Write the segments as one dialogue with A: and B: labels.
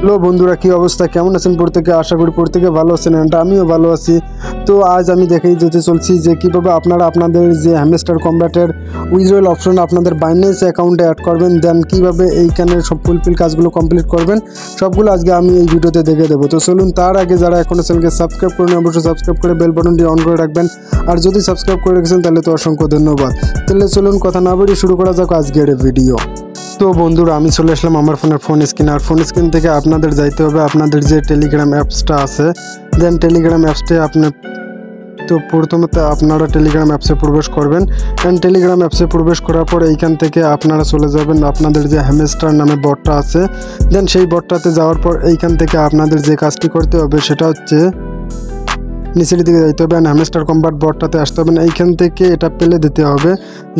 A: Hello বন্ধুরা, কি অবস্থা, কেমন আছেন প্রত্যেকে? আশা করি প্রত্যেকে ভালো আছেন এন্ড আমিও ভালো আছি। তো আজ আমি দেখাই যেতে চলছি যে কীভাবে আপনারা আপনাদের যে হ্যামস্টার কম্ব্যাটের উইথড্রয়াল অপশন আপনাদের বাইন্যান্স অ্যাকাউন্টে অ্যাড করবেন, দেন কীভাবে এইখানে সব ফুলফিল কাজগুলো কমপ্লিট করবেন, সবগুলো আজকে আমি এই ভিডিওতে দেখে দেবো। তো চলুন, তার আগে যারা এখনও চ্যানেলকে সাবস্ক্রাইব করেন অবশ্যই সাবস্ক্রাইব করে বেল বাটনটি অন করে রাখবেন, আর যদি সাবস্ক্রাইব করে রেখেছেন তাহলে তো অসংখ্য ধন্যবাদ। তাহলে চলুন কথা না বাড়িয়ে শুরু করা যাক আজকের ভিডিও। তো বন্ধুরা, আমি চলে আসলাম আমার ফোন স্ক্রিন, আর ফোন স্ক্রিন থেকে আপনাদের যাইতে হবে আপনাদের যে টেলিগ্রাম অ্যাপসটা আছে, দেন টেলিগ্রাম অ্যাপসটা তো প্রথমত আপনারা টেলিগ্রাম অ্যাপসে প্রবেশ করবেন। অ্যান্ড টেলিগ্রাম অ্যাপসে প্রবেশ করার পর এইখান থেকে আপনারা চলে যাবেন আপনাদের যে হ্যামস্টার নামে বটটা আছে, দেন সেই বটটাতে যাওয়ার পর এইখান থেকে আপনাদের যে কাজটি করতে হবে সেটা হচ্ছে নিচের দিকে যাইতে হবে, হ্যামস্টার কম্ব্যাট বটটাতে আসতে হবে। এইখান থেকে এটা প্লে দিতে হবে।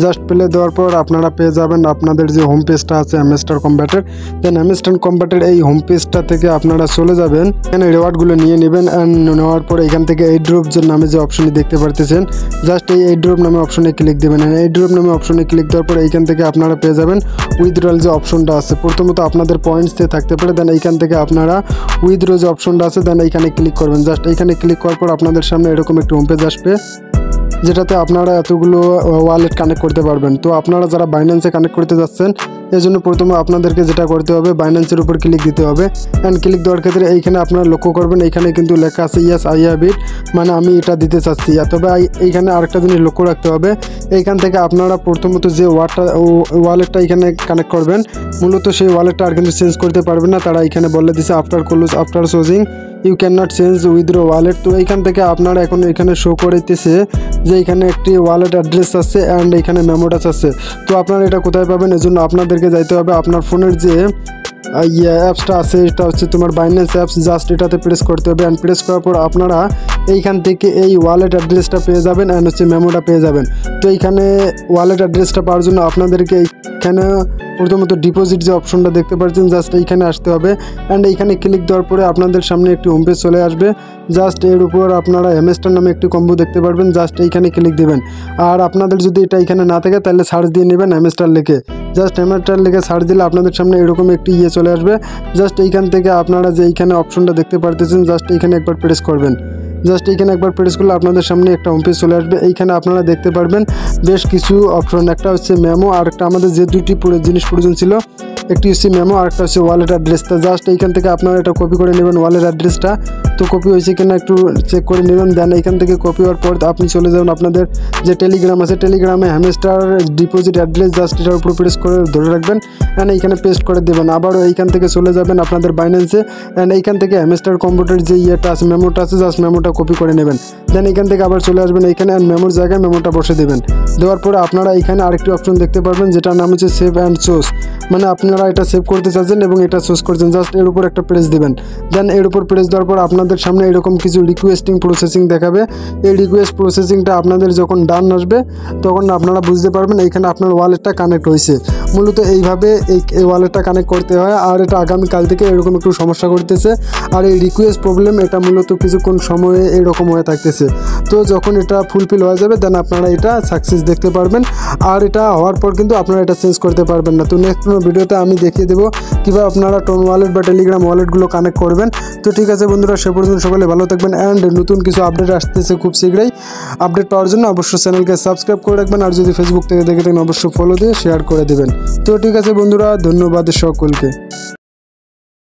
A: জাস্ট প্লে দেওয়ার পর আপনারা পেয়ে যাবেন আপনাদের যে হোম পেজটা আছে হ্যামস্টার কম্ব্যাটের। দেন হ্যামস্টার কম্ব্যাটের এই হোম পেজটা থেকে আপনারা চলে যাবেন, এখানে রিওয়ার্ডগুলো নিয়ে নেবেন। অ্যান্ড নেওয়ার পর এখান থেকে এই ড্রপ যে নামে যে অপশনটি দেখতে পারতেছেন, জাস্ট এই ড্রপ নামে অপশনে ক্লিক দেবেন। এই ড্রপ নামে অপশনে ক্লিক দেওয়ার পর এইখান থেকে আপনারা পেয়ে যাবেন উইথড্রয়াল যে অপশনটা আছে। প্রথমত আপনাদের পয়েন্টস দিয়ে থাকতে পারে, দেন এইখান থেকে আপনারা উইথড্র যে অপশনটা আছে, দেন এইখানে ক্লিক করবেন। জাস্ট এইখানে ক্লিক করার পর আপনাদের সামনে এরকম একটি হোম পেজ আসবে, যেটাতে আপনারা এতগুলো ওয়ালেট কানেক্ট করতে পারবেন। তো আপনারা যারা বাইন্যান্সে কানেক্ট করতে যাচ্ছেন, এই জন্য প্রথমে আপনাদেরকে যেটা করতে হবে, বাইন্যান্সের উপর ক্লিক দিতে হবে। অ্যান্ড ক্লিক দেওয়ার ক্ষেত্রে এইখানে আপনারা লক্ষ্য করবেন, এইখানে কিন্তু লেখা আছে ইয়েস আই হ্যাভ ইট, মানে আমি এটা দিতে চাচ্ছি। তবে এইখানে আরেকটা জিনিস লক্ষ্য রাখতে হবে, এইখান থেকে আপনারা প্রথমত যে ওয়ালেটটা এখানে কানেক্ট করবেন, মূলত সেই ওয়ালেটটা আর কিন্তু চেঞ্জ করতে পারবেন না। তারা এখানে বলে দিছে after choosing you can not change withdraw wallet. তো এইখান থেকে আপনারা এখন এখানে শো করেছে যে এখানে একটি ওয়ালেট অ্যাড্রেস আছে অ্যান্ড এখানে মেমোটাস আছে। তো আপনারা এটা কোথায় পাবেন? এর জন্য আপনাদেরকে যাইতে হবে আপনার ফোনের যে অ্যাপসটা আছে, এটা হচ্ছে তোমার বাইন্যান্স অ্যাপস। জাস্ট এটাতে প্রেস করতে হবে, অ্যান্ড প্রেস করার পর আপনারা এইখান থেকে এই ওয়ালেট অ্যাড্রেসটা পেয়ে যাবেন অ্যান্ড হচ্ছে মেমোটা পেয়ে যাবেন। তো এইখানে ওয়ালেট অ্যাড্রেসটা পাওয়ার জন্য আপনাদেরকে এইখানে প্রথমত ডিপোজিট যে অপশনটা দেখতে পাচ্ছেন, জাস্ট এইখানে আসতে হবে। অ্যান্ড এইখানে ক্লিক দেওয়ার পরে আপনাদের সামনে একটি হোম পেজ চলে আসবে। জাস্ট এর উপর আপনারা হ্যামস্টার নামে একটি কম্বো দেখতে পারবেন, জাস্ট এইখানে ক্লিক দেবেন। আর আপনাদের যদি এটা এখানে না থাকে তাহলে সার্চ দিয়ে নেবেন হ্যামস্টার লিখে। জাস্ট হ্যামস্টার লিখে সার্চ দিলে আপনাদের সামনে এরকম একটি চলে আসবে। জাস্ট এইখান থেকে আপনারা যে এইখানে অপশনটা দেখতে পারতেছেন, জাস্ট এইখানে একবার প্রেস করবেন। জাস্ট এইখানে একবার প্রেস করলে আপনাদের সামনে একটা হোম পেজ চলে আসবে। এইখানে আপনারা দেখতে পারবেন বেশ কিছু অপশন, একটা হচ্ছে মেমো, আর একটা আমাদের যে দুইটি জিনিস প্রয়োজন ছিল, একটি হচ্ছে মেমো আর একটা হচ্ছে ওয়ালেট অ্যাড্রেসটা। জাস্ট এইখান থেকে আপনারা এটা কপি করে নেবেন ওয়ালেট অ্যাড্রেসটা। তো কপি হয়েছে কিনা একটু চেক করে নেবেন। দেন এইখান থেকে কপি হওয়ার পর আপনি চলে যাবেন আপনাদের যে টেলিগ্রাম আছে, টেলিগ্রামে হ্যামস্টার ডিপোজিট অ্যাড্রেস, জাস্ট এটার উপর প্রেস করে ধরে রাখবেন অ্যান্ড এইখানে পেস্ট করে দেবেন। আবারও এইখান থেকে চলে যাবেন আপনাদের বাইন্যান্সে, অ্যান্ড এইখান থেকে হ্যামস্টার কম্পিউটার যে ইয়েটা আছে, মেমোটা আছে, জাস্ট মেমোটা কপি করে নেবেন। দেন এইখান থেকে আবার চলে আসবেন এইখানে, অ্যান্ড মেমোর জায়গায় মেমোটা বসে দেবেন। দেওয়ার পরে আপনারা এইখানে আরেকটি অপশন দেখতে পারবেন, যেটার নাম হচ্ছে সেভ অ্যান্ড চুজ, মানে আপনারা এটা সেভ করতে চাচ্ছেন এবং এটা চুজ করছেন। জাস্ট এর উপর একটা প্রেস দেবেন। দেন এর উপর প্রেস দেওয়ার পর আপনাদের সামনে এরকম কিছু রিকোয়েস্টিং প্রসেসিং দেখাবে। এই রিকোয়েস্ট প্রসেসিংটা আপনাদের যখন ডান আসবে তখন আপনারা বুঝতে পারবেন এইখানে আপনার ওয়ালেটটা কানেক্ট হয়েছে। মূলত এইভাবে এই ওয়ালেটটা কানেক্ট করতে হয়। আর এটা আগামীকাল থেকে এরকম একটু সমস্যা করতেছে, আর এই রিকোয়েস্ট প্রবলেম এটা মূলত কিছুক্ষণ সময়ে এরকম হয়ে থাকতেছে। তো যখন এটা ফুলফিল হয়ে যাবে দেন আপনারা এটা সাকসেস দেখতে পারবেন। আর এটা হওয়ার পর কিন্তু আপনারা এটা চেঞ্জ করতে পারবেন না। তো নেক্সট কোনো ভিডিওতে আমি দেখিয়ে দেবো কীভাবে আপনারা টোন ওয়ালেট বা টেলিগ্রাম ওয়ালেটগুলো কানেক্ট করবেন। তো ঠিক আছে বন্ধুরা, সে পর্যন্ত সকলে ভালো থাকবেন। অ্যান্ড নতুন কিছু আপডেট আসতেছে খুব শীঘ্রই। আপডেট পাওয়ার জন্য অবশ্যই চ্যানেলকে সাবস্ক্রাইব করে রাখবেন, আর যদি ফেসবুক থেকে দেখে থাকেন অবশ্যই ফলো দিয়ে শেয়ার করে দেবেন। তো ঠিক আছে বন্ধুরা, ধন্যবাদ সকলকে।